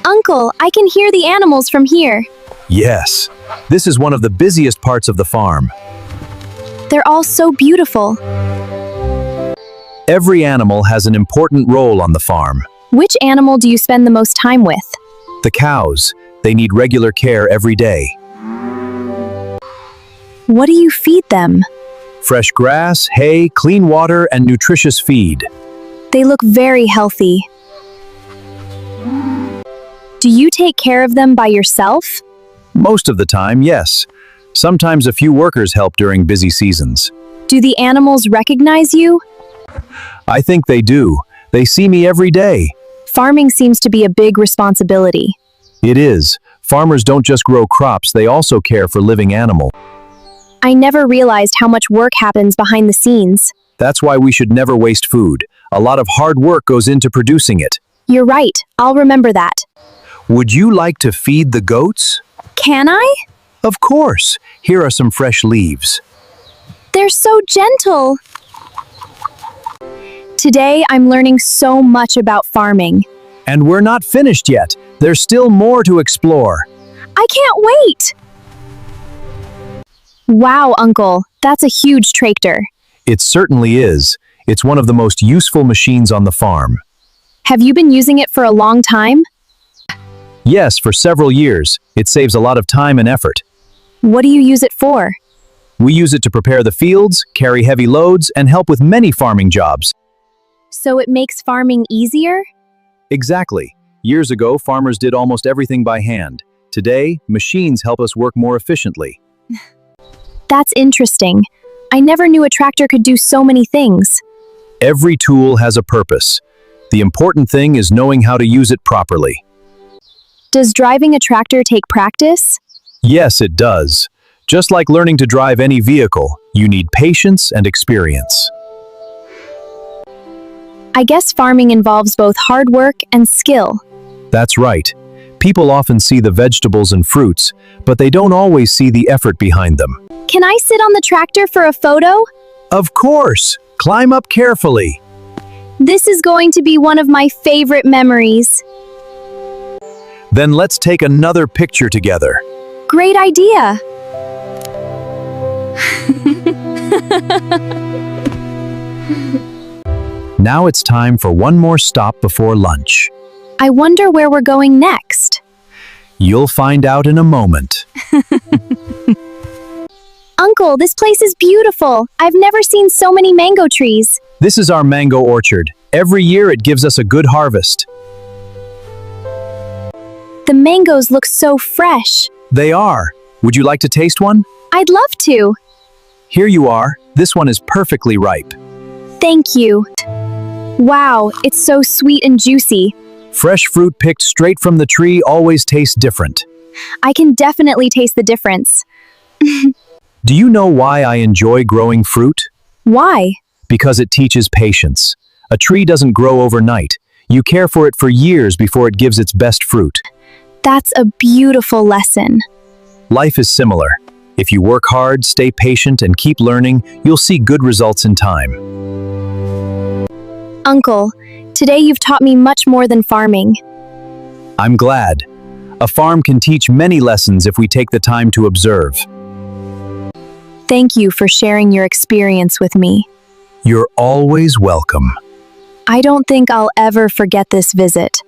Uncle, I can hear the animals from here. Yes, this is one of the busiest parts of the farm. They're all so beautiful. Every animal has an important role on the farm. Which animal do you spend the most time with? The cows, they need regular care every day. What do you feed them? Fresh grass, hay, clean water, and nutritious feed. They look very healthy. Do you take care of them by yourself? Most of the time, yes. Sometimes a few workers help during busy seasons. Do the animals recognize you? I think they do. They see me every day. Farming seems to be a big responsibility. It is. Farmers don't just grow crops, they also care for living animals. I never realized how much work happens behind the scenes. That's why we should never waste food. A lot of hard work goes into producing it. You're right. I'll remember that. Would you like to feed the goats? Can I? Of course. Here are some fresh leaves. They're so gentle. Today, I'm learning so much about farming. And we're not finished yet. There's still more to explore. I can't wait! Wow, Uncle, that's a huge tractor. It certainly is. It's one of the most useful machines on the farm. Have you been using it for a long time? Yes, for several years. It saves a lot of time and effort. What do you use it for? We use it to prepare the fields, carry heavy loads, and help with many farming jobs. So it makes farming easier? Exactly. Years ago, farmers did almost everything by hand. Today, machines help us work more efficiently. That's interesting. I never knew a tractor could do so many things. Every tool has a purpose. The important thing is knowing how to use it properly. Does driving a tractor take practice? Yes, it does. Just like learning to drive any vehicle, you need patience and experience. I guess farming involves both hard work and skill. That's right. People often see the vegetables and fruits, but they don't always see the effort behind them. Can I sit on the tractor for a photo? Of course! Climb up carefully. This is going to be one of my favorite memories. Then let's take another picture together. Great idea! Now it's time for one more stop before lunch. I wonder where we're going next. You'll find out in a moment. Uncle, this place is beautiful. I've never seen so many mango trees. This is our mango orchard. Every year it gives us a good harvest. The mangoes look so fresh. They are. Would you like to taste one? I'd love to. Here you are. This one is perfectly ripe. Thank you. Wow, it's so sweet and juicy. Fresh fruit picked straight from the tree always tastes different. I can definitely taste the difference. Do you know why I enjoy growing fruit? Why? Because it teaches patience. A tree doesn't grow overnight. You care for it for years before it gives its best fruit. That's a beautiful lesson. Life is similar. If you work hard, stay patient, and keep learning, you'll see good results in time. Uncle, today you've taught me much more than farming. I'm glad. A farm can teach many lessons if we take the time to observe. Thank you for sharing your experience with me. You're always welcome. I don't think I'll ever forget this visit.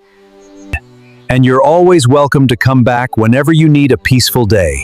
And you're always welcome to come back whenever you need a peaceful day.